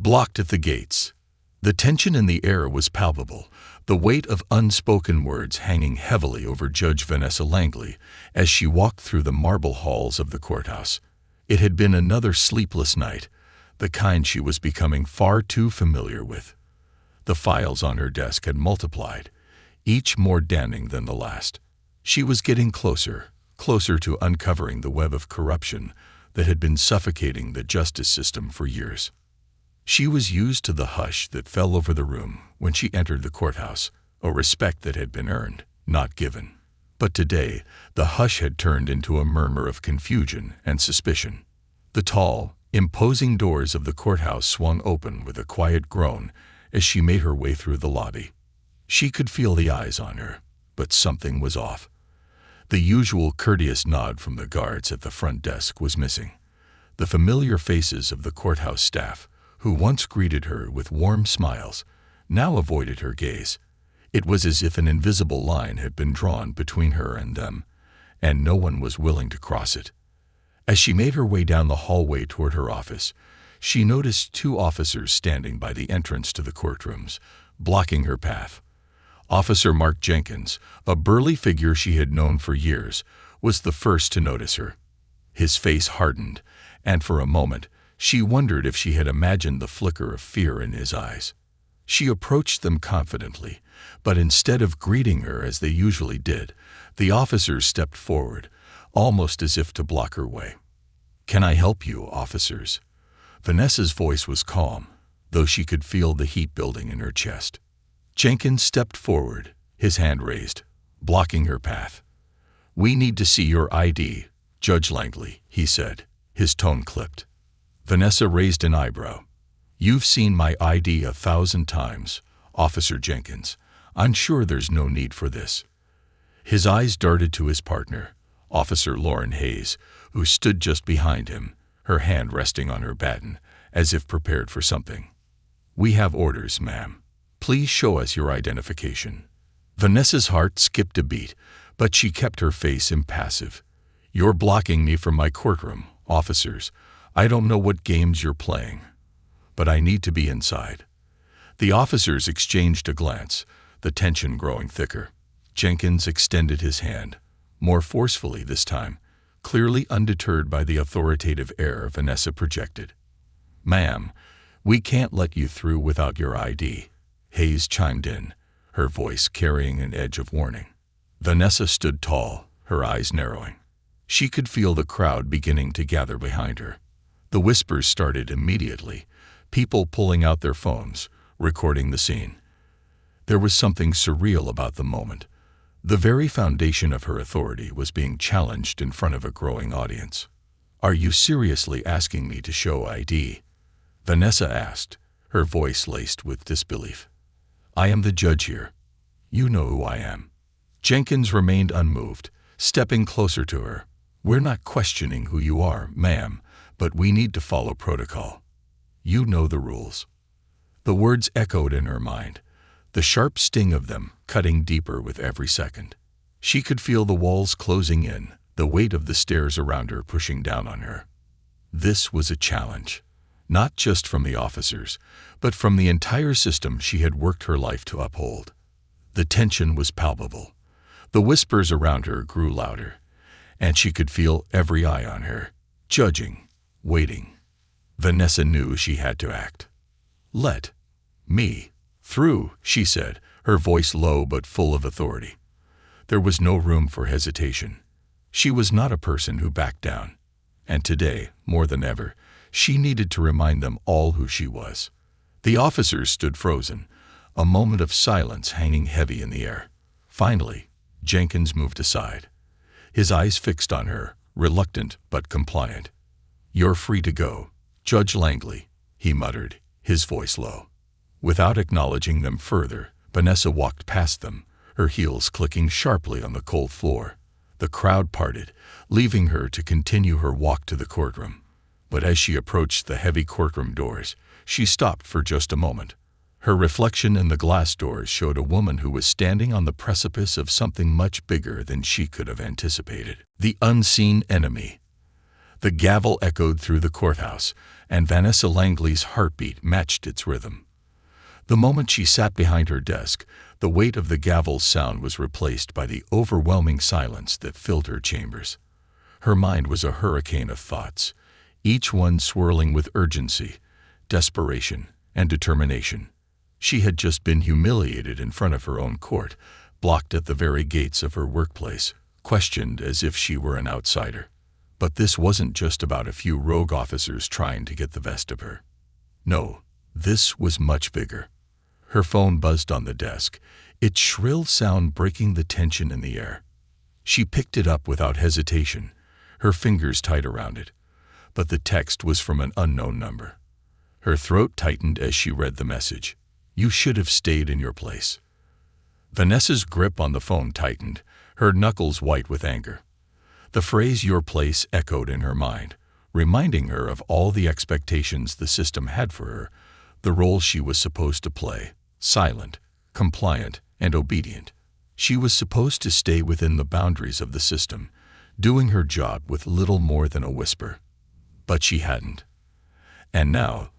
blocked at the gates. The tension in the air was palpable, the weight of unspoken words hanging heavily over Judge Vanessa Langley as she walked through the marble halls of the courthouse. It had been another sleepless night, the kind she was becoming far too familiar with. The files on her desk had multiplied, each more damning than the last. She was getting closer to uncovering the web of corruption that had been suffocating the justice system for years. She was used to the hush that fell over the room when she entered the courthouse, a respect that had been earned, not given. But today, the hush had turned into a murmur of confusion and suspicion. The tall, imposing doors of the courthouse swung open with a quiet groan as she made her way through the lobby. She could feel the eyes on her, but something was off. The usual courteous nod from the guards at the front desk was missing. The familiar faces of the courthouse staff, who once greeted her with warm smiles, now avoided her gaze. It was as if an invisible line had been drawn between her and them, and no one was willing to cross it. As she made her way down the hallway toward her office, she noticed 2 officers standing by the entrance to the courtrooms, blocking her path. Officer Mark Jenkins, a burly figure she had known for years, was the first to notice her. His face hardened, and for a moment, she wondered if she had imagined the flicker of fear in his eyes. She approached them confidently, but instead of greeting her as they usually did, the officers stepped forward, almost as if to block her way. "Can I help you, officers?" Vanessa's voice was calm, though she could feel the heat building in her chest. Jenkins stepped forward, his hand raised, blocking her path. "We need to see your ID, Judge Langley," he said, his tone clipped. Vanessa raised an eyebrow. "You've seen my ID 1,000 times, Officer Jenkins. I'm sure there's no need for this." His eyes darted to his partner, Officer Lauren Hayes, who stood just behind him, her hand resting on her baton, as if prepared for something. "We have orders, ma'am. Please show us your identification." Vanessa's heart skipped a beat, but she kept her face impassive. "You're blocking me from my courtroom, officers. I don't know what games you're playing, but I need to be inside." The officers exchanged a glance, the tension growing thicker. Jenkins extended his hand, more forcefully this time, clearly undeterred by the authoritative air Vanessa projected. "Ma'am, we can't let you through without your ID," Hayes chimed in, her voice carrying an edge of warning. Vanessa stood tall, her eyes narrowing. She could feel the crowd beginning to gather behind her. The whispers started immediately, people pulling out their phones, recording the scene. There was something surreal about the moment. The very foundation of her authority was being challenged in front of a growing audience. "Are you seriously asking me to show ID?" Vanessa asked, her voice laced with disbelief. "I am the judge here. You know who I am." Jenkins remained unmoved, stepping closer to her. "We're not questioning who you are, ma'am, but we need to follow protocol. You know the rules." The words echoed in her mind, the sharp sting of them cutting deeper with every second. She could feel the walls closing in, the weight of the stairs around her pushing down on her. This was a challenge, not just from the officers, but from the entire system she had worked her life to uphold. The tension was palpable. The whispers around her grew louder, and she could feel every eye on her, judging, waiting. Vanessa knew she had to act. "Let me through," she said, her voice low but full of authority. There was no room for hesitation. She was not a person who backed down, and today, more than ever, she needed to remind them all who she was. The officers stood frozen, a moment of silence hanging heavy in the air. Finally, Jenkins moved aside, his eyes fixed on her, reluctant but compliant. "You're free to go, Judge Langley," he muttered, his voice low. Without acknowledging them further, Vanessa walked past them, her heels clicking sharply on the cold floor. The crowd parted, leaving her to continue her walk to the courtroom. But as she approached the heavy courtroom doors, she stopped for just a moment. Her reflection in the glass doors showed a woman who was standing on the precipice of something much bigger than she could have anticipated. The unseen enemy. The gavel echoed through the courthouse, and Vanessa Langley's heartbeat matched its rhythm. The moment she sat behind her desk, the weight of the gavel's sound was replaced by the overwhelming silence that filled her chambers. Her mind was a hurricane of thoughts, each one swirling with urgency, desperation, and determination. She had just been humiliated in front of her own court, blocked at the very gates of her workplace, questioned as if she were an outsider. But this wasn't just about a few rogue officers trying to get the best of her. No, this was much bigger. Her phone buzzed on the desk, its shrill sound breaking the tension in the air. She picked it up without hesitation, her fingers tight around it. But the text was from an unknown number. Her throat tightened as she read the message. "You should have stayed in your place." Vanessa's grip on the phone tightened, her knuckles white with anger. The phrase "your place" echoed in her mind, reminding her of all the expectations the system had for her, the role she was supposed to play: silent, compliant, and obedient. She was supposed to stay within the boundaries of the system, doing her job with little more than a whisper. But she hadn't. And now,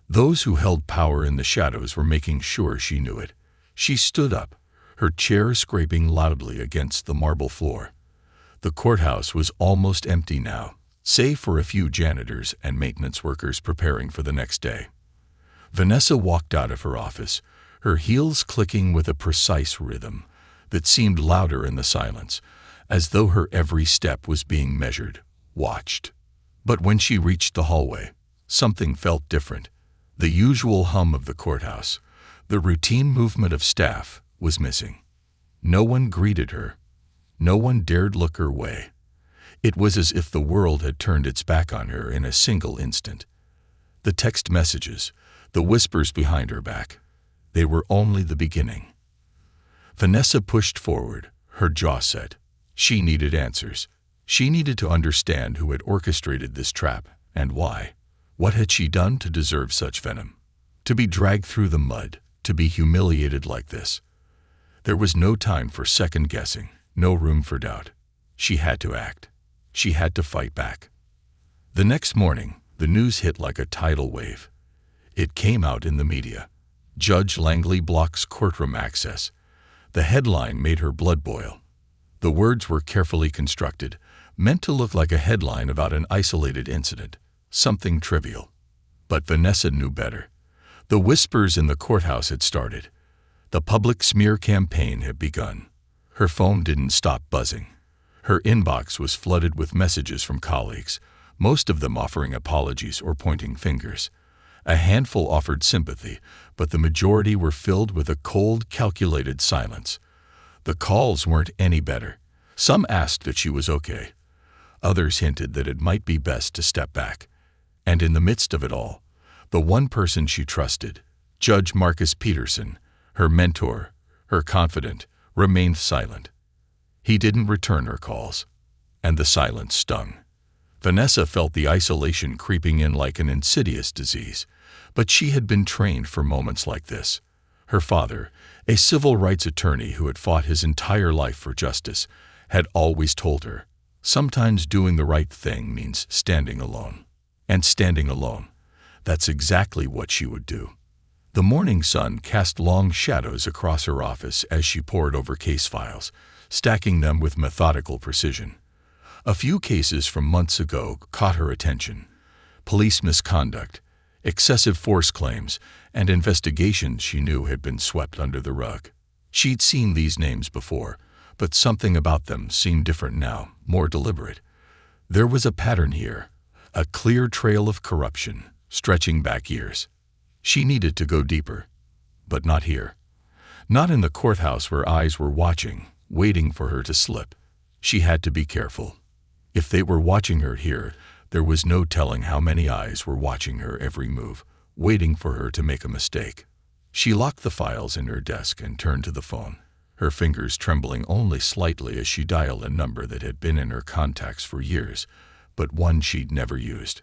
those who held power in the shadows were making sure she knew it. She stood up, her chair scraping loudly against the marble floor. The courthouse was almost empty now, save for a few janitors and maintenance workers preparing for the next day. Vanessa walked out of her office, her heels clicking with a precise rhythm that seemed louder in the silence, as though her every step was being measured, watched. But when she reached the hallway, something felt different. The usual hum of the courthouse, the routine movement of staff, was missing. No one greeted her. No one dared look her way. It was as if the world had turned its back on her in a single instant. The text messages, the whispers behind her back, they were only the beginning. Vanessa pushed forward, her jaw set. She needed answers. She needed to understand who had orchestrated this trap and why. What had she done to deserve such venom? To be dragged through the mud, to be humiliated like this. There was no time for second guessing, no room for doubt. She had to act. She had to fight back. The next morning, the news hit like a tidal wave. It came out in the media. Judge Langley blocks courtroom access. The headline made her blood boil. The words were carefully constructed, meant to look like a headline about an isolated incident, something trivial. But Vanessa knew better. The whispers in the courthouse had started. The public smear campaign had begun. Her phone didn't stop buzzing. Her inbox was flooded with messages from colleagues, most of them offering apologies or pointing fingers. A handful offered sympathy, but the majority were filled with a cold, calculated silence. The calls weren't any better. Some asked if she was okay. Others hinted that it might be best to step back. And in the midst of it all, the one person she trusted, Judge Marcus Peterson, her mentor, her confidant, remained silent. He didn't return her calls, and the silence stung. Vanessa felt the isolation creeping in like an insidious disease, but she had been trained for moments like this. Her father, a civil rights attorney who had fought his entire life for justice, had always told her, sometimes doing the right thing means standing alone. And standing alone, that's exactly what she would do. The morning sun cast long shadows across her office as she pored over case files, stacking them with methodical precision. A few cases from months ago caught her attention: police misconduct, excessive force claims, and investigations she knew had been swept under the rug. She'd seen these names before, but something about them seemed different now, more deliberate. There was a pattern here, a clear trail of corruption, stretching back years. She needed to go deeper, but not here. Not in the courthouse where eyes were watching, waiting for her to slip. She had to be careful. If they were watching her here, there was no telling how many eyes were watching her every move, waiting for her to make a mistake. She locked the files in her desk and turned to the phone, her fingers trembling only slightly as she dialed a number that had been in her contacts for years, but one she'd never used.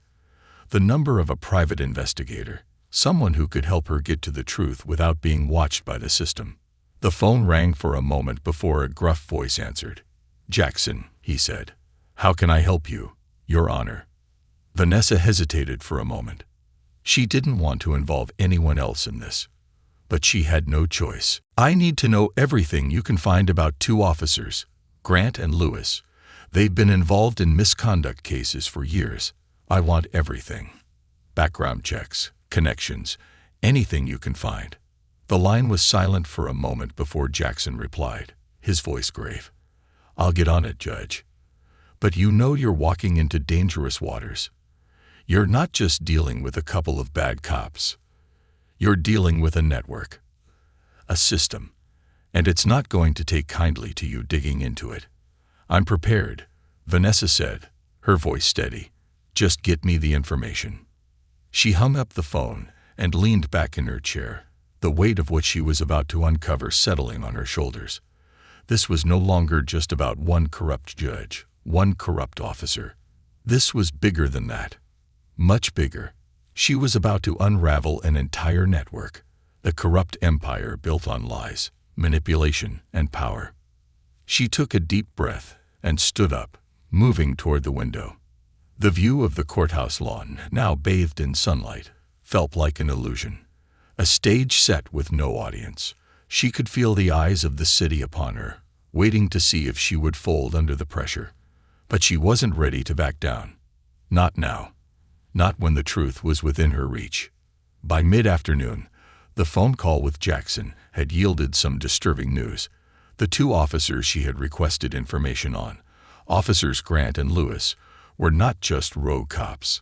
The number of a private investigator, someone who could help her get to the truth without being watched by the system. The phone rang for a moment before a gruff voice answered. "Jackson," he said. "How can I help you, Your Honor?" Vanessa hesitated for a moment. She didn't want to involve anyone else in this, but she had no choice. I need to know everything you can find about two officers, Grant and Lewis. They've been involved in misconduct cases for years. I want everything. Background checks, connections, anything you can find. The line was silent for a moment before Jackson replied, his voice grave. I'll get on it, Judge. But you know you're walking into dangerous waters. You're not just dealing with a couple of bad cops. You're dealing with a network, a system, and it's not going to take kindly to you digging into it. I'm prepared, Vanessa said, her voice steady. Just get me the information. She hung up the phone and leaned back in her chair, the weight of what she was about to uncover settling on her shoulders. This was no longer just about one corrupt judge, one corrupt officer. This was bigger than that. Much bigger. She was about to unravel an entire network, a corrupt empire built on lies, manipulation, and power. She took a deep breath and stood up, moving toward the window. The view of the courthouse lawn, now bathed in sunlight, felt like an illusion, a stage set with no audience. She could feel the eyes of the city upon her, waiting to see if she would fold under the pressure. But she wasn't ready to back down. Not now. Not when the truth was within her reach. By mid-afternoon, the phone call with Jackson had yielded some disturbing news. The two officers she had requested information on, Officers Grant and Lewis, were not just rogue cops.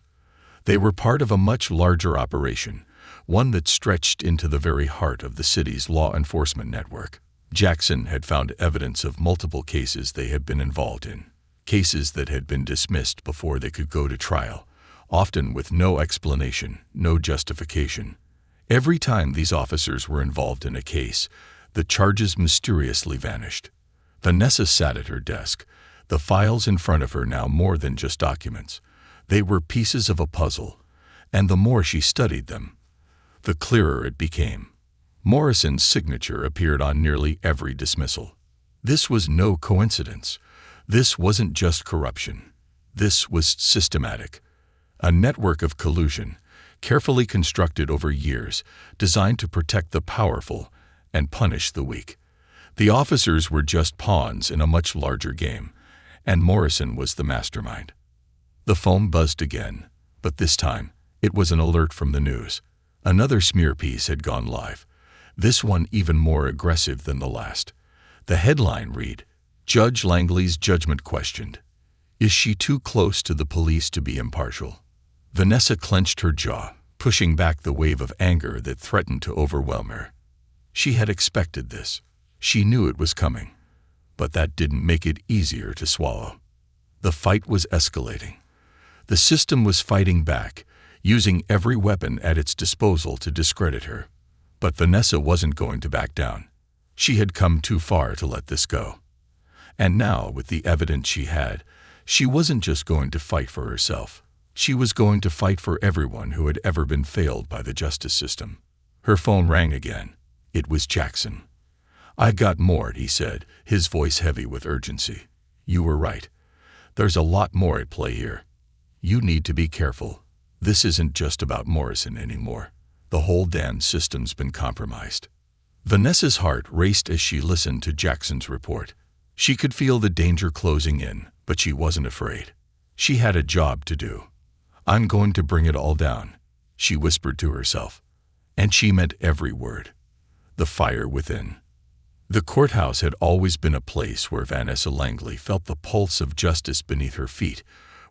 They were part of a much larger operation, one that stretched into the very heart of the city's law enforcement network. Jackson had found evidence of multiple cases they had been involved in, cases that had been dismissed before they could go to trial, often with no explanation, no justification. Every time these officers were involved in a case, the charges mysteriously vanished. Vanessa sat at her desk, the files in front of her now more than just documents. They were pieces of a puzzle, and the more she studied them, the clearer it became. Morrison's signature appeared on nearly every dismissal. This was no coincidence. This wasn't just corruption. This was systematic. A network of collusion, carefully constructed over years, designed to protect the powerful and punish the weak. The officers were just pawns in a much larger game, and Morrison was the mastermind. The phone buzzed again, but this time it was an alert from the news. Another smear piece had gone live, this one even more aggressive than the last. The headline read, Judge Langley's judgment questioned. Is she too close to the police to be impartial? Vanessa clenched her jaw, pushing back the wave of anger that threatened to overwhelm her. She had expected this. She knew it was coming, but that didn't make it easier to swallow. The fight was escalating. The system was fighting back, using every weapon at its disposal to discredit her. But Vanessa wasn't going to back down. She had come too far to let this go. And now, with the evidence she had, she wasn't just going to fight for herself. She was going to fight for everyone who had ever been failed by the justice system. Her phone rang again. It was Jackson. I got more, he said, his voice heavy with urgency. You were right. There's a lot more at play here. You need to be careful. This isn't just about Morrison anymore. The whole damn system's been compromised. Vanessa's heart raced as she listened to Jackson's report. She could feel the danger closing in, but she wasn't afraid. She had a job to do. I'm going to bring it all down, she whispered to herself. And she meant every word. The fire within. The courthouse had always been a place where Vanessa Langley felt the pulse of justice beneath her feet,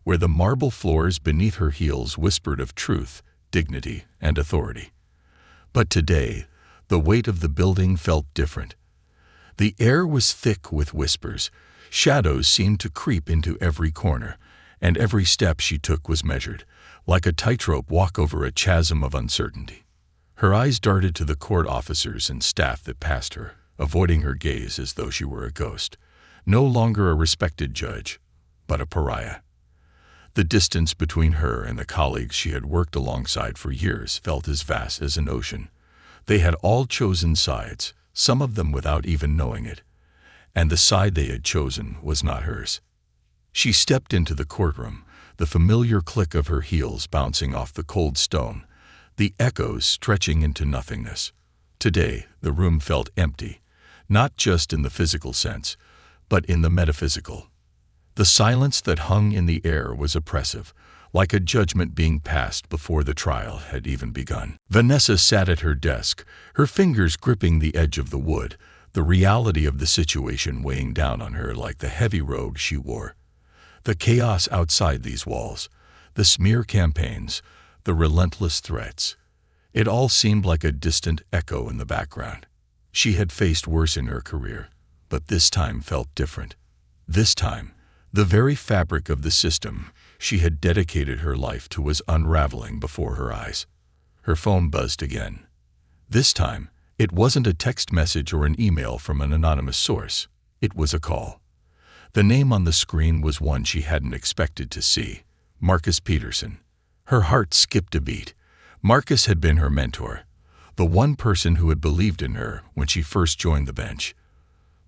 where the marble floors beneath her heels whispered of truth, dignity, and authority. But today, the weight of the building felt different. The air was thick with whispers. Shadows seemed to creep into every corner, and every step she took was measured, like a tightrope walk over a chasm of uncertainty. Her eyes darted to the court officers and staff that passed her, avoiding her gaze as though she were a ghost, no longer a respected judge, but a pariah. The distance between her and the colleagues she had worked alongside for years felt as vast as an ocean. They had all chosen sides, some of them without even knowing it, and the side they had chosen was not hers. She stepped into the courtroom, the familiar click of her heels bouncing off the cold stone, the echoes stretching into nothingness. Today, the room felt empty, not just in the physical sense, but in the metaphysical. The silence that hung in the air was oppressive, like a judgment being passed before the trial had even begun. Vanessa sat at her desk, her fingers gripping the edge of the wood, the reality of the situation weighing down on her like the heavy robe she wore. The chaos outside these walls, the smear campaigns, the relentless threats. It all seemed like a distant echo in the background. She had faced worse in her career, but this time felt different. This time, the very fabric of the system she had dedicated her life to was unraveling before her eyes. Her phone buzzed again. This time, it wasn't a text message or an email from an anonymous source. It was a call. The name on the screen was one she hadn't expected to see: Marcus Peterson. Her heart skipped a beat. Marcus had been her mentor, the one person who had believed in her when she first joined the bench.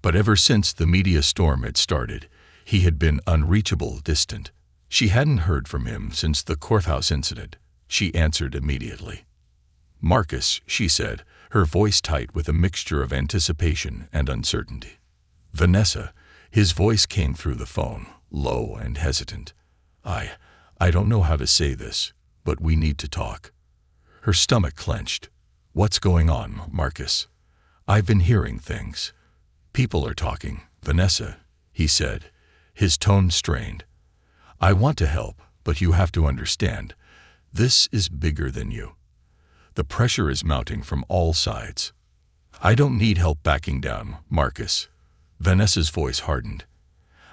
But ever since the media storm had started, he had been unreachable, distant. She hadn't heard from him since the courthouse incident. She answered immediately. "Marcus," she said, her voice tight with a mixture of anticipation and uncertainty. "Vanessa." His voice came through the phone, low and hesitant. I don't know how to say this, but we need to talk." Her stomach clenched. "What's going on, Marcus?" "I've been hearing things. People are talking, Vanessa," he said, his tone strained. "I want to help, but you have to understand. This is bigger than you. The pressure is mounting from all sides." "I don't need help backing down, Marcus." Vanessa's voice hardened.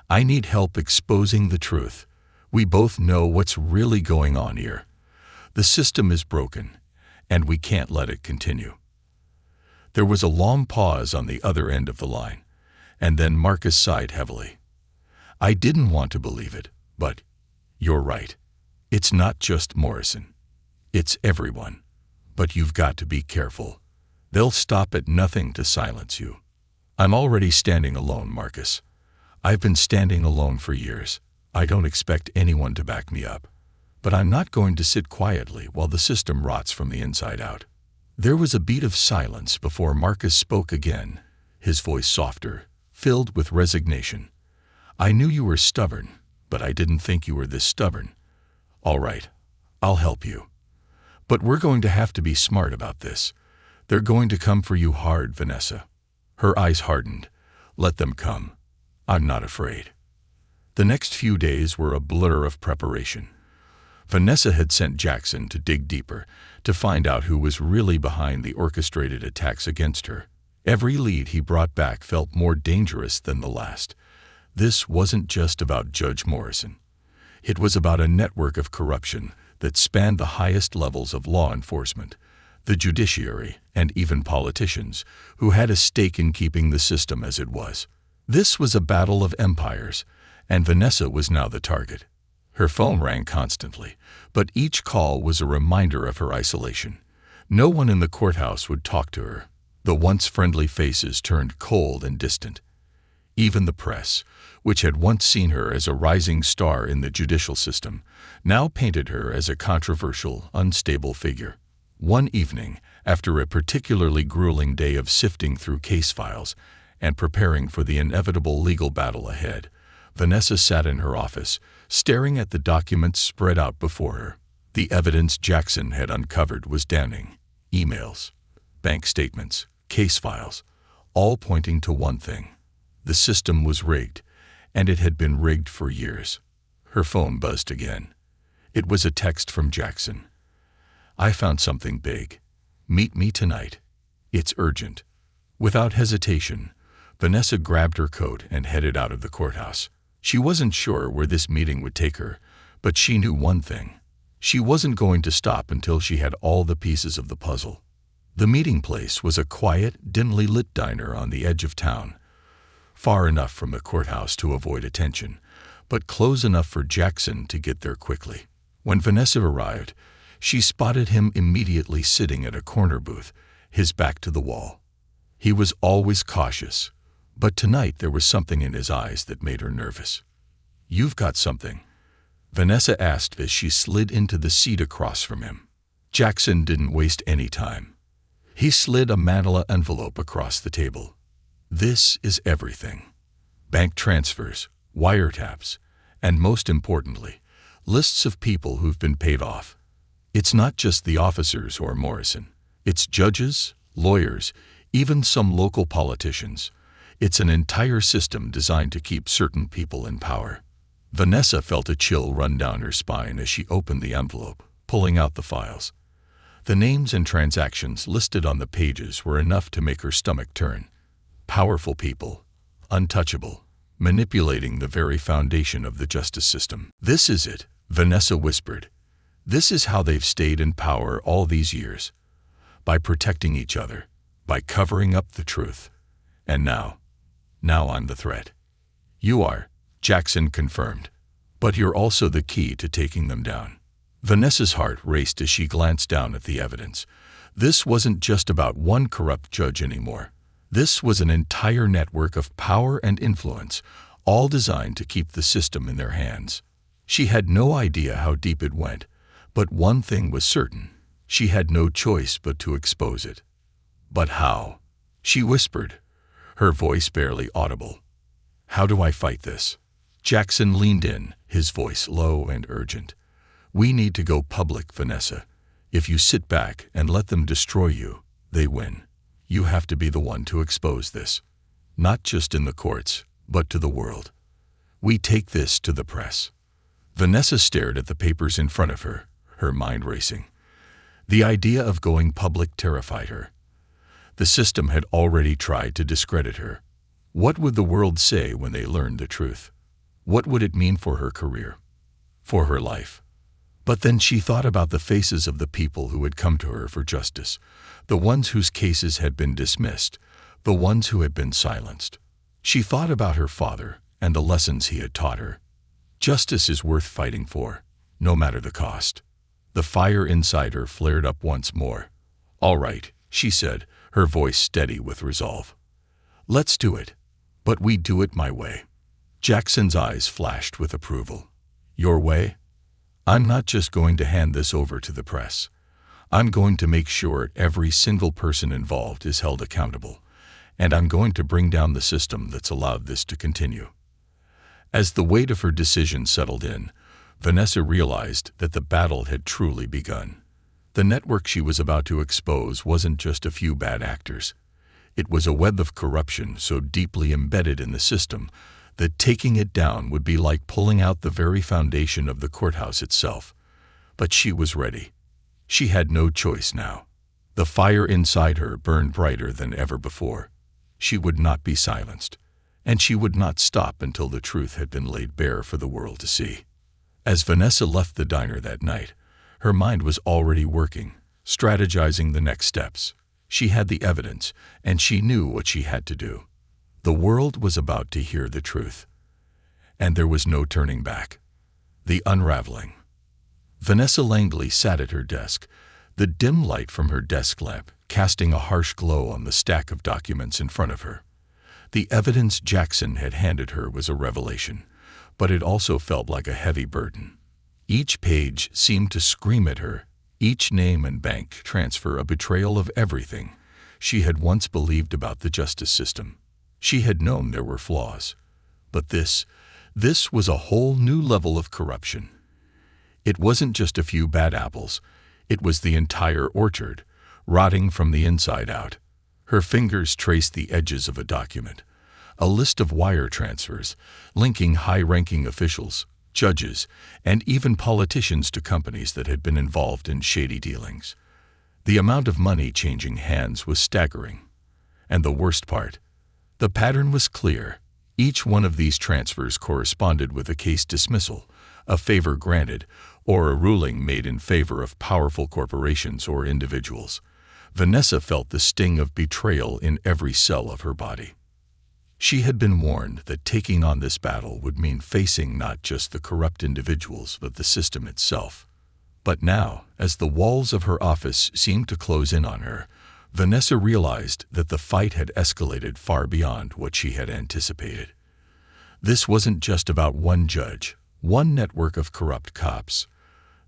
"I need help exposing the truth. We both know what's really going on here. The system is broken, and we can't let it continue." There was a long pause on the other end of the line, and then Marcus sighed heavily. "I didn't want to believe it, but you're right. It's not just Morrison. It's everyone. But you've got to be careful. They'll stop at nothing to silence you." "I'm already standing alone, Marcus. I've been standing alone for years. I don't expect anyone to back me up. But I'm not going to sit quietly while the system rots from the inside out." There was a beat of silence before Marcus spoke again, his voice softer, filled with resignation. "I knew you were stubborn, but I didn't think you were this stubborn. All right, I'll help you. But we're going to have to be smart about this. They're going to come for you hard, Vanessa." Her eyes hardened. "Let them come. I'm not afraid." The next few days were a blur of preparation. Vanessa had sent Jackson to dig deeper, to find out who was really behind the orchestrated attacks against her. Every lead he brought back felt more dangerous than the last. This wasn't just about Judge Morrison. It was about a network of corruption that spanned the highest levels of law enforcement, the judiciary, and even politicians, who had a stake in keeping the system as it was. This was a battle of empires, and Vanessa was now the target. Her phone rang constantly, but each call was a reminder of her isolation. No one in the courthouse would talk to her. The once friendly faces turned cold and distant. Even the press, which had once seen her as a rising star in the judicial system, now painted her as a controversial, unstable figure. One evening, after a particularly grueling day of sifting through case files and preparing for the inevitable legal battle ahead, Vanessa sat in her office, staring at the documents spread out before her. The evidence Jackson had uncovered was damning. Emails, bank statements, case files, all pointing to one thing. The system was rigged, and it had been rigged for years. Her phone buzzed again. It was a text from Jackson. "I found something big. Meet me tonight. It's urgent." Without hesitation, Vanessa grabbed her coat and headed out of the courthouse. She wasn't sure where this meeting would take her, but she knew one thing. She wasn't going to stop until she had all the pieces of the puzzle. The meeting place was a quiet, dimly lit diner on the edge of town, far enough from the courthouse to avoid attention, but close enough for Jackson to get there quickly. When Vanessa arrived, she spotted him immediately sitting at a corner booth, his back to the wall. He was always cautious, but tonight there was something in his eyes that made her nervous. "You've got something." Vanessa asked as she slid into the seat across from him. Jackson didn't waste any time. He slid a manila envelope across the table. This is everything. Bank transfers, wiretaps, and most importantly, lists of people who've been paid off. It's not just the officers or Morrison. It's judges, lawyers, even some local politicians. It's an entire system designed to keep certain people in power. Vanessa felt a chill run down her spine as she opened the envelope, pulling out the files. The names and transactions listed on the pages were enough to make her stomach turn. Powerful people, untouchable, manipulating the very foundation of the justice system. This is it, Vanessa whispered. This is how they've stayed in power all these years. By protecting each other, by covering up the truth. And now I'm the threat. You are, Jackson confirmed. But you're also the key to taking them down. Vanessa's heart raced as she glanced down at the evidence. This wasn't just about one corrupt judge anymore. This was an entire network of power and influence, all designed to keep the system in their hands. She had no idea how deep it went, but one thing was certain. She had no choice but to expose it. But how? She whispered, her voice barely audible. How do I fight this? Jackson leaned in, his voice low and urgent. We need to go public, Vanessa. If you sit back and let them destroy you, they win. You have to be the one to expose this. Not just in the courts, but to the world. We take this to the press. Vanessa stared at the papers in front of her, her mind racing. The idea of going public terrified her. The system had already tried to discredit her. What would the world say when they learned the truth? What would it mean for her career? For her life? But then she thought about the faces of the people who had come to her for justice, the ones whose cases had been dismissed, the ones who had been silenced. She thought about her father and the lessons he had taught her. Justice is worth fighting for, no matter the cost. The fire inside her flared up once more. All right, she said, her voice steady with resolve. Let's do it. But we do it my way. Jackson's eyes flashed with approval. Your way? I'm not just going to hand this over to the press. I'm going to make sure every single person involved is held accountable, and I'm going to bring down the system that's allowed this to continue. As the weight of her decision settled in, Vanessa realized that the battle had truly begun. The network she was about to expose wasn't just a few bad actors. It was a web of corruption so deeply embedded in the system that taking it down would be like pulling out the very foundation of the courthouse itself. But she was ready. She had no choice now. The fire inside her burned brighter than ever before. She would not be silenced, and she would not stop until the truth had been laid bare for the world to see. As Vanessa left the diner that night, her mind was already working, strategizing the next steps. She had the evidence, and she knew what she had to do. The world was about to hear the truth, and there was no turning back. The unraveling. Vanessa Langley sat at her desk, the dim light from her desk lamp casting a harsh glow on the stack of documents in front of her. The evidence Jackson had handed her was a revelation, but it also felt like a heavy burden. Each page seemed to scream at her, each name and bank transfer a betrayal of everything she had once believed about the justice system. She had known there were flaws, but this was a whole new level of corruption. It wasn't just a few bad apples, it was the entire orchard, rotting from the inside out. Her fingers traced the edges of a document, a list of wire transfers, linking high-ranking officials, judges, and even politicians to companies that had been involved in shady dealings. The amount of money changing hands was staggering. And the worst part, the pattern was clear. Each one of these transfers corresponded with a case dismissal, a favor granted, or a ruling made in favor of powerful corporations or individuals. Vanessa felt the sting of betrayal in every cell of her body. She had been warned that taking on this battle would mean facing not just the corrupt individuals but the system itself. But now, as the walls of her office seemed to close in on her, Vanessa realized that the fight had escalated far beyond what she had anticipated. This wasn't just about one judge, One network of corrupt cops.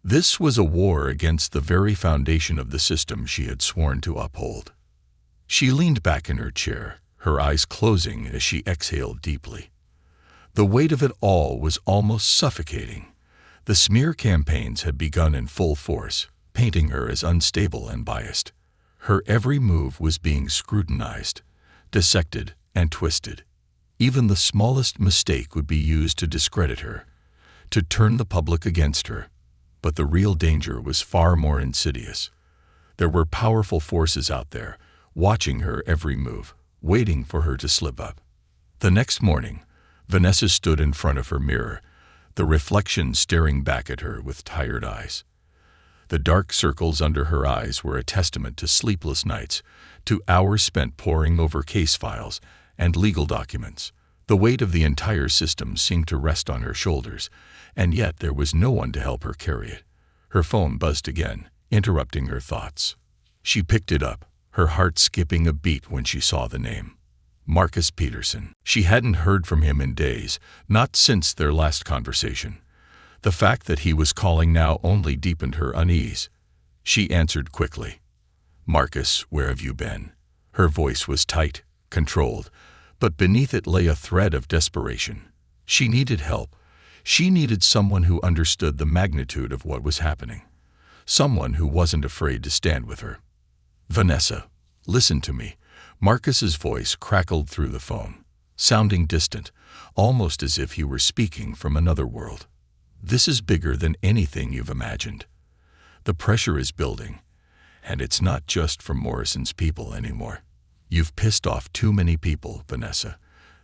This was a war against the very foundation of the system she had sworn to uphold. She leaned back in her chair, her eyes closing as she exhaled deeply. The weight of it all was almost suffocating. The smear campaigns had begun in full force, painting her as unstable and biased. Her every move was being scrutinized, dissected, and twisted. Even the smallest mistake would be used to discredit her, to turn the public against her. But the real danger was far more insidious. There were powerful forces out there, watching her every move, waiting for her to slip up. The next morning, Vanessa stood in front of her mirror, the reflection staring back at her with tired eyes. The dark circles under her eyes were a testament to sleepless nights, to hours spent poring over case files and legal documents. The weight of the entire system seemed to rest on her shoulders, and yet there was no one to help her carry it. Her phone buzzed again, interrupting her thoughts. She picked it up, her heart skipping a beat when she saw the name. Marcus Peterson. She hadn't heard from him in days, not since their last conversation. The fact that he was calling now only deepened her unease. She answered quickly. "Marcus, where have you been?" Her voice was tight, controlled, but beneath it lay a thread of desperation. She needed help. She needed someone who understood the magnitude of what was happening. Someone who wasn't afraid to stand with her. "Vanessa, listen to me." Marcus's voice crackled through the phone, sounding distant, almost as if he were speaking from another world. "This is bigger than anything you've imagined. The pressure is building, and it's not just from Morrison's people anymore. You've pissed off too many people, Vanessa.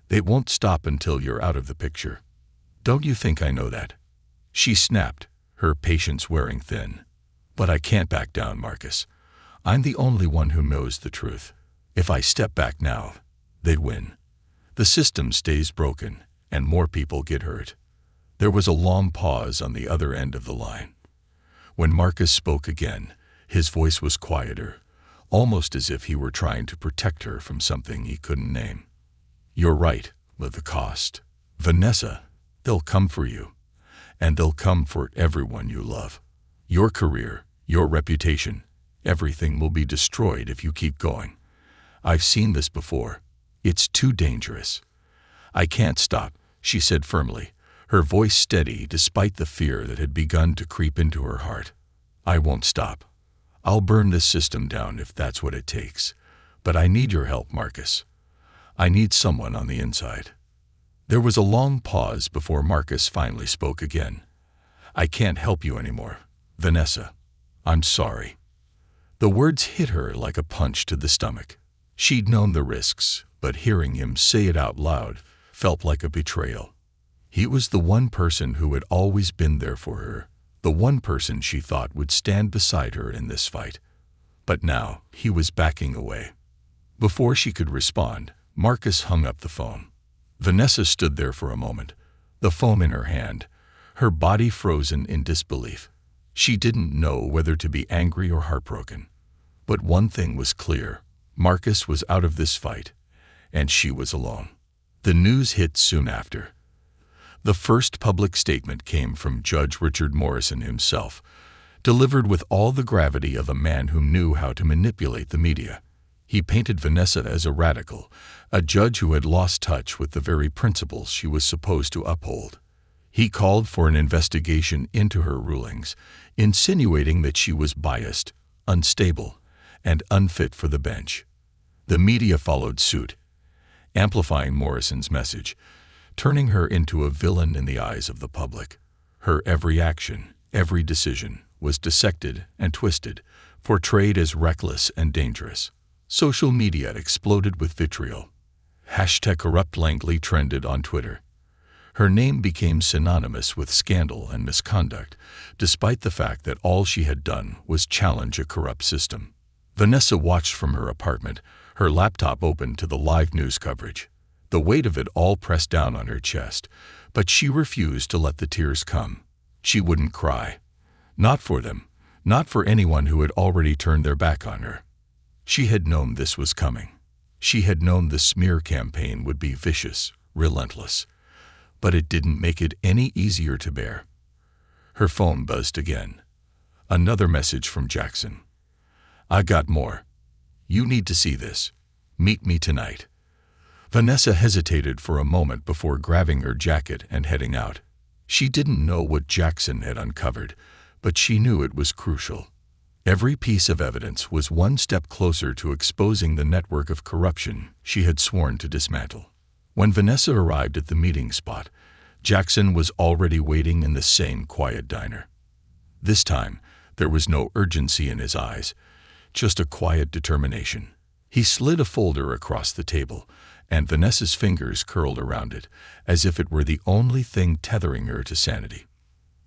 They won't stop until you're out of the picture. Don't you think I know that?" She snapped, her patience wearing thin. "But I can't back down, Marcus. I'm the only one who knows the truth. If I step back now, they'd win. The system stays broken, and more people get hurt." There was a long pause on the other end of the line. When Marcus spoke again, his voice was quieter, almost as if he were trying to protect her from something he couldn't name. "You're right, but the cost. Vanessa, they'll come for you, and they'll come for everyone you love. Your career, your reputation, everything will be destroyed if you keep going. I've seen this before. It's too dangerous." "I can't stop," she said firmly, her voice steady despite the fear that had begun to creep into her heart. "I won't stop. I'll burn this system down if that's what it takes. But I need your help, Marcus. I need someone on the inside." There was a long pause before Marcus finally spoke again. "I can't help you anymore, Vanessa. I'm sorry." The words hit her like a punch to the stomach. She'd known the risks, but hearing him say it out loud felt like a betrayal. He was the one person who had always been there for her, the one person she thought would stand beside her in this fight. But now he was backing away. Before she could respond, Marcus hung up the phone. Vanessa stood there for a moment, the phone in her hand, her body frozen in disbelief. She didn't know whether to be angry or heartbroken. But one thing was clear. Marcus was out of this fight, and she was alone. The news hit soon after. The first public statement came from Judge Richard Morrison himself, delivered with all the gravity of a man who knew how to manipulate the media. He painted Vanessa as a radical, a judge who had lost touch with the very principles she was supposed to uphold. He called for an investigation into her rulings, insinuating that she was biased, unstable, and unfit for the bench. The media followed suit, amplifying Morrison's message, turning her into a villain in the eyes of the public. Her every action, every decision, was dissected and twisted, portrayed as reckless and dangerous. Social media exploded with vitriol. #CorruptLangley trended on Twitter. Her name became synonymous with scandal and misconduct, despite the fact that all she had done was challenge a corrupt system. Vanessa watched from her apartment, her laptop open to the live news coverage. The weight of it all pressed down on her chest, but she refused to let the tears come. She wouldn't cry. Not for them, not for anyone who had already turned their back on her. She had known this was coming. She had known the smear campaign would be vicious, relentless. But it didn't make it any easier to bear. Her phone buzzed again. Another message from Jackson. "I got more. You need to see this. Meet me tonight." Vanessa hesitated for a moment before grabbing her jacket and heading out. She didn't know what Jackson had uncovered, but she knew it was crucial. Every piece of evidence was one step closer to exposing the network of corruption she had sworn to dismantle. When Vanessa arrived at the meeting spot, Jackson was already waiting in the same quiet diner. This time, there was no urgency in his eyes, just a quiet determination. He slid a folder across the table, and Vanessa's fingers curled around it, as if it were the only thing tethering her to sanity.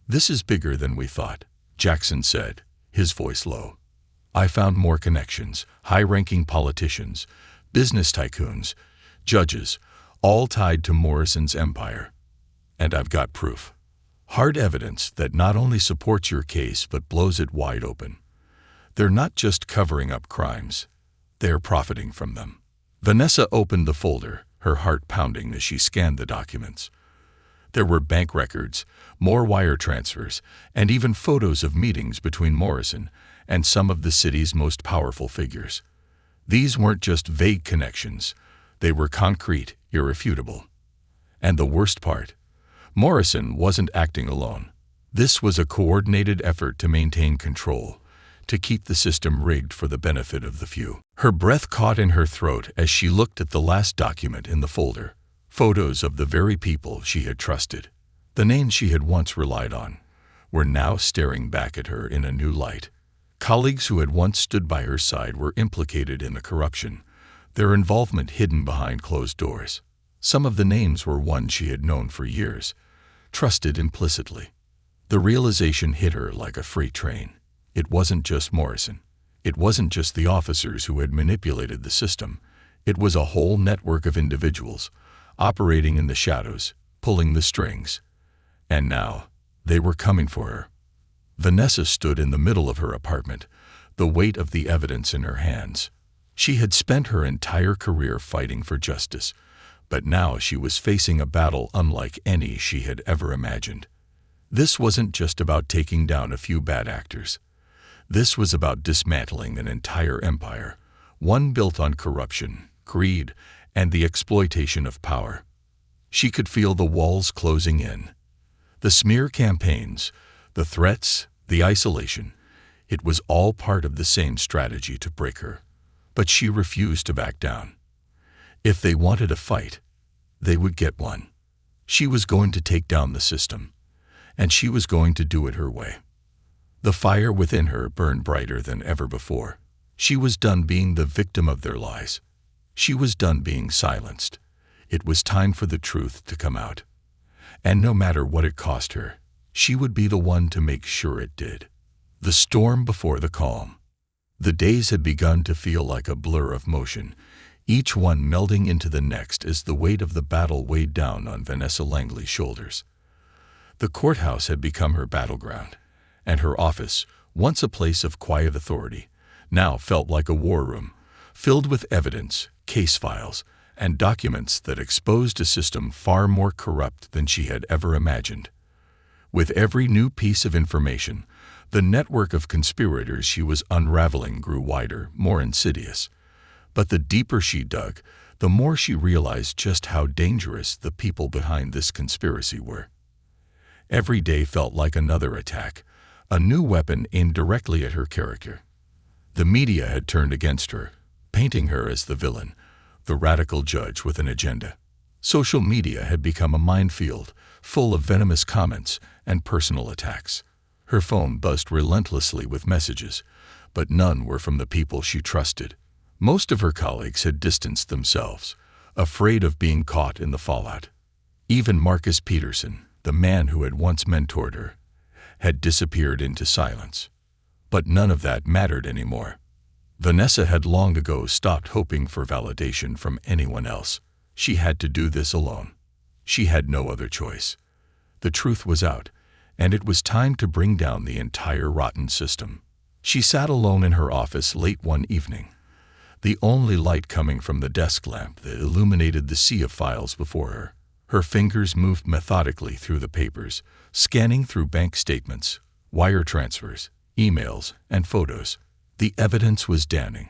"This is bigger than we thought," Jackson said, his voice low. "I found more connections, high-ranking politicians, business tycoons, judges, all tied to Morrison's empire. And I've got proof. Hard evidence that not only supports your case but blows it wide open. They're not just covering up crimes. They're profiting from them." Vanessa opened the folder, her heart pounding as she scanned the documents. There were bank records, more wire transfers, and even photos of meetings between Morrison and some of the city's most powerful figures. These weren't just vague connections. They were concrete, irrefutable. And the worst part, Morrison wasn't acting alone. This was a coordinated effort to maintain control, to keep the system rigged for the benefit of the few. Her breath caught in her throat as she looked at the last document in the folder. Photos of the very people she had trusted, the names she had once relied on, were now staring back at her in a new light. Colleagues who had once stood by her side were implicated in the corruption, their involvement hidden behind closed doors. Some of the names were ones she had known for years, trusted implicitly. The realization hit her like a freight train. It wasn't just Morrison. It wasn't just the officers who had manipulated the system. It was a whole network of individuals, operating in the shadows, pulling the strings. And now, they were coming for her. Vanessa stood in the middle of her apartment, the weight of the evidence in her hands. She had spent her entire career fighting for justice, but now she was facing a battle unlike any she had ever imagined. This wasn't just about taking down a few bad actors. This was about dismantling an entire empire, one built on corruption, greed, and the exploitation of power. She could feel the walls closing in. The smear campaigns, the threats, the isolation. It was all part of the same strategy to break her. But she refused to back down. If they wanted a fight, they would get one. She was going to take down the system, and she was going to do it her way. The fire within her burned brighter than ever before. She was done being the victim of their lies. She was done being silenced. It was time for the truth to come out. And no matter what it cost her, she would be the one to make sure it did. The storm before the calm. The days had begun to feel like a blur of motion, each one melding into the next as the weight of the battle weighed down on Vanessa Langley's shoulders. The courthouse had become her battleground, and her office, once a place of quiet authority, now felt like a war room, filled with evidence, case files, and documents that exposed a system far more corrupt than she had ever imagined. With every new piece of information, the network of conspirators she was unraveling grew wider, more insidious. But the deeper she dug, the more she realized just how dangerous the people behind this conspiracy were. Every day felt like another attack, a new weapon aimed directly at her character. The media had turned against her, painting her as the villain, the radical judge with an agenda. Social media had become a minefield, full of venomous comments and personal attacks. Her phone buzzed relentlessly with messages, but none were from the people she trusted. Most of her colleagues had distanced themselves, afraid of being caught in the fallout. Even Marcus Peterson, the man who had once mentored her, had disappeared into silence. But none of that mattered anymore. Vanessa had long ago stopped hoping for validation from anyone else. She had to do this alone. She had no other choice. The truth was out, and it was time to bring down the entire rotten system. She sat alone in her office late one evening, the only light coming from the desk lamp that illuminated the sea of files before her. Her fingers moved methodically through the papers, scanning through bank statements, wire transfers, emails, and photos. The evidence was damning.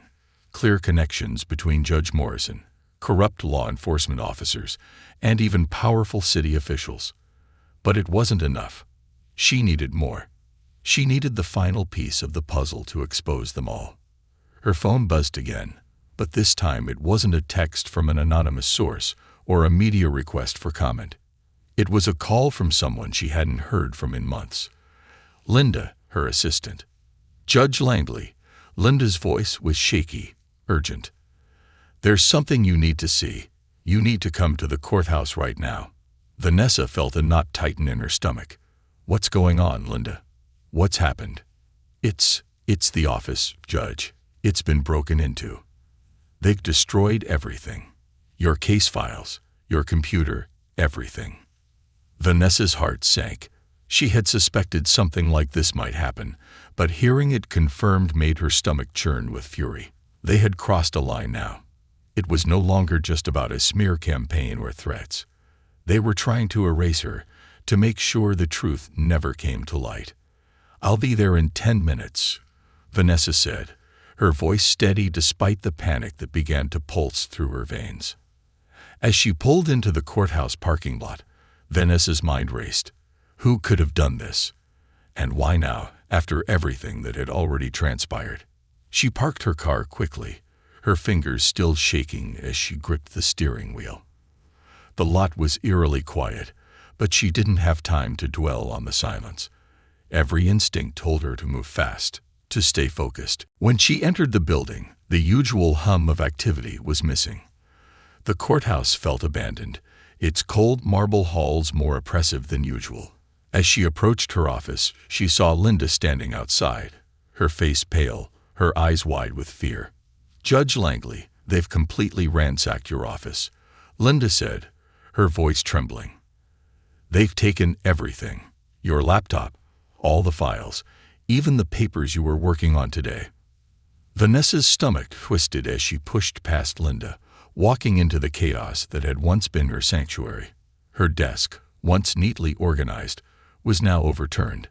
Clear connections between Judge Morrison, corrupt law enforcement officers, and even powerful city officials. But it wasn't enough. She needed more. She needed the final piece of the puzzle to expose them all. Her phone buzzed again, but this time it wasn't a text from an anonymous source or a media request for comment. It was a call from someone she hadn't heard from in months. Linda, her assistant. Judge Langley. Linda's voice was shaky, urgent. "There's something you need to see. You need to come to the courthouse right now." Vanessa felt a knot tighten in her stomach. "What's going on, Linda? What's happened?" It's the office, Judge. It's been broken into. They've destroyed everything. Your case files, your computer, everything." Vanessa's heart sank. She had suspected something like this might happen, but hearing it confirmed made her stomach churn with fury. They had crossed a line now. It was no longer just about a smear campaign or threats. They were trying to erase her, to make sure the truth never came to light. "I'll be there in 10 minutes, Vanessa said, her voice steady despite the panic that began to pulse through her veins. As she pulled into the courthouse parking lot, Vanessa's mind raced. Who could have done this? And why now, after everything that had already transpired? She parked her car quickly, her fingers still shaking as she gripped the steering wheel. The lot was eerily quiet, but she didn't have time to dwell on the silence. Every instinct told her to move fast, to stay focused. When she entered the building, the usual hum of activity was missing. The courthouse felt abandoned, its cold marble halls more oppressive than usual. As she approached her office, she saw Linda standing outside, her face pale, her eyes wide with fear. "Judge Langley, they've completely ransacked your office," Linda said, her voice trembling. "They've taken everything. Your laptop, all the files, even the papers you were working on today." Vanessa's stomach twisted as she pushed past Linda, walking into the chaos that had once been her sanctuary. Her desk, once neatly organized, was now overturned.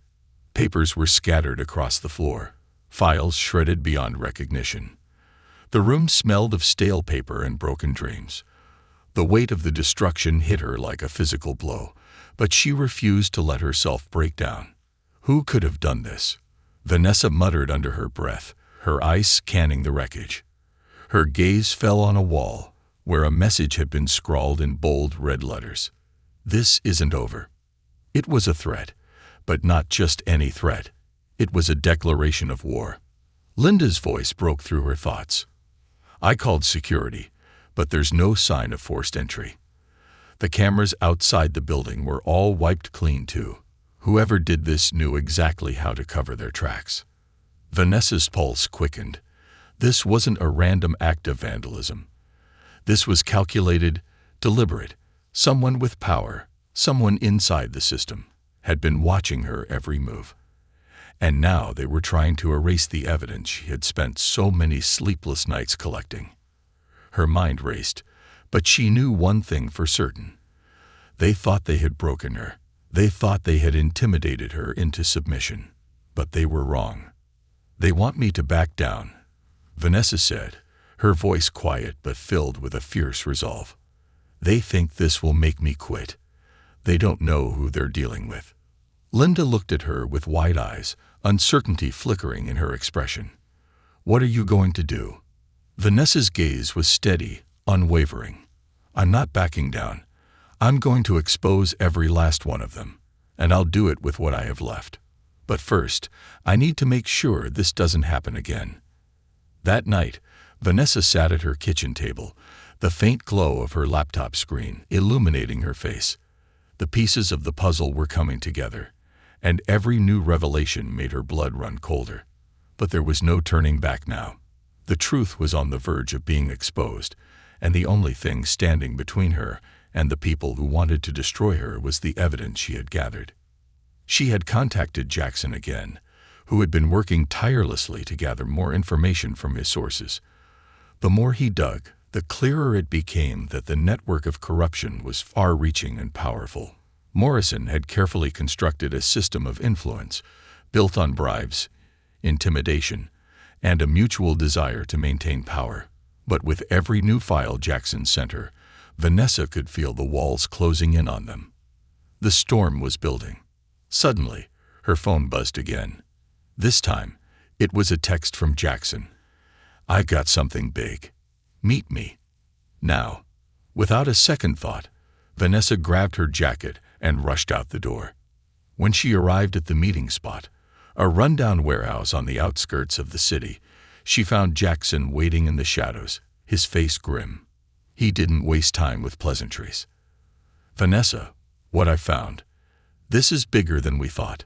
Papers were scattered across the floor, files shredded beyond recognition. The room smelled of stale paper and broken dreams. The weight of the destruction hit her like a physical blow, but she refused to let herself break down. Who could have done this? Vanessa muttered under her breath, her eyes scanning the wreckage. Her gaze fell on a wall, where a message had been scrawled in bold red letters. "This isn't over." It was a threat, but not just any threat. It was a declaration of war. Linda's voice broke through her thoughts. "I called security, but there's no sign of forced entry. The cameras outside the building were all wiped clean too. Whoever did this knew exactly how to cover their tracks." Vanessa's pulse quickened. This wasn't a random act of vandalism. This was calculated, deliberate. Someone with power, someone inside the system, had been watching her every move. And now they were trying to erase the evidence she had spent so many sleepless nights collecting. Her mind raced, but she knew one thing for certain. They thought they had broken her. They thought they had intimidated her into submission. But they were wrong. "They want me to back down," Vanessa said, her voice quiet but filled with a fierce resolve. "They think this will make me quit. They don't know who they're dealing with." Linda looked at her with wide eyes, uncertainty flickering in her expression. "What are you going to do?" Vanessa's gaze was steady, unwavering. "I'm not backing down. I'm going to expose every last one of them, and I'll do it with what I have left. But first, I need to make sure this doesn't happen again." That night, Vanessa sat at her kitchen table, the faint glow of her laptop screen illuminating her face. The pieces of the puzzle were coming together, and every new revelation made her blood run colder. But there was no turning back now. The truth was on the verge of being exposed, and the only thing standing between her and the people who wanted to destroy her was the evidence she had gathered. She had contacted Jackson again, who had been working tirelessly to gather more information from his sources. The more he dug, the clearer it became that the network of corruption was far-reaching and powerful. Morrison had carefully constructed a system of influence, built on bribes, intimidation, and a mutual desire to maintain power. But with every new file Jackson sent her, Vanessa could feel the walls closing in on them. The storm was building. Suddenly, her phone buzzed again. This time, it was a text from Jackson. "I got something big. Meet me now." Without a second thought, Vanessa grabbed her jacket and rushed out the door. When she arrived at the meeting spot, a rundown warehouse on the outskirts of the city, she found Jackson waiting in the shadows, his face grim. He didn't waste time with pleasantries. "Vanessa, what I found. This is bigger than we thought.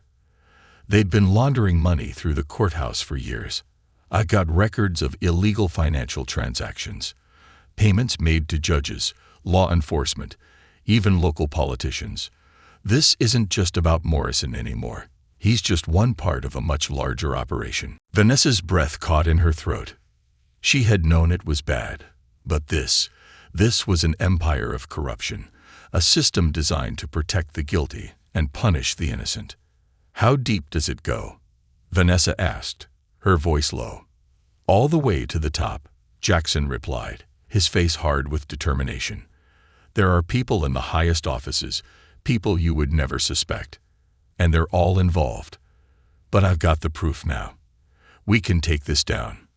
They'd been laundering money through the courthouse for years. I got records of illegal financial transactions, payments made to judges, law enforcement, even local politicians. This isn't just about Morrison anymore. He's just one part of a much larger operation." Vanessa's breath caught in her throat. She had known it was bad, but this was an empire of corruption, a system designed to protect the guilty and punish the innocent. "How deep does it go?" Vanessa asked, her voice low. "All the way to the top," Jackson replied, his face hard with determination. "There are people in the highest offices, people you would never suspect, and they're all involved. But I've got the proof now. We can take this down."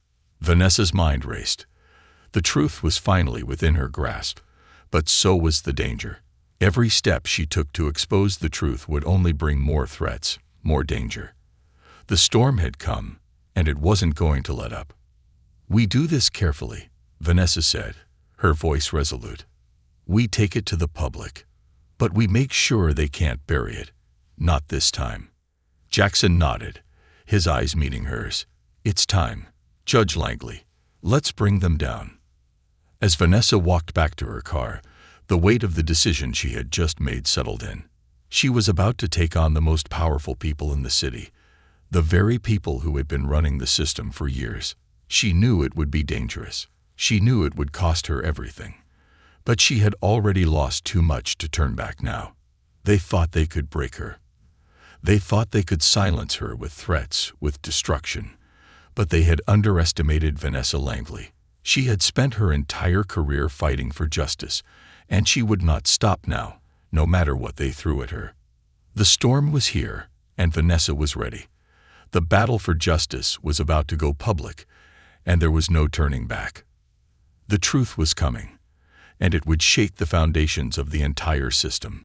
Vanessa's mind raced. The truth was finally within her grasp, but so was the danger. Every step she took to expose the truth would only bring more threats, more danger. The storm had come, and it wasn't going to let up. "We do this carefully," Vanessa said, her voice resolute. "We take it to the public, but we make sure they can't bury it. Not this time." Jackson nodded, his eyes meeting hers. "It's time, Judge Langley. Let's bring them down." As Vanessa walked back to her car, the weight of the decision she had just made settled in. She was about to take on the most powerful people in the city, the very people who had been running the system for years. She knew it would be dangerous. She knew it would cost her everything. But she had already lost too much to turn back now. They thought they could break her. They thought they could silence her with threats, with destruction. But they had underestimated Vanessa Langley. She had spent her entire career fighting for justice, and she would not stop now, no matter what they threw at her. The storm was here, and Vanessa was ready. The battle for justice was about to go public, and there was no turning back. The truth was coming, and it would shake the foundations of the entire system.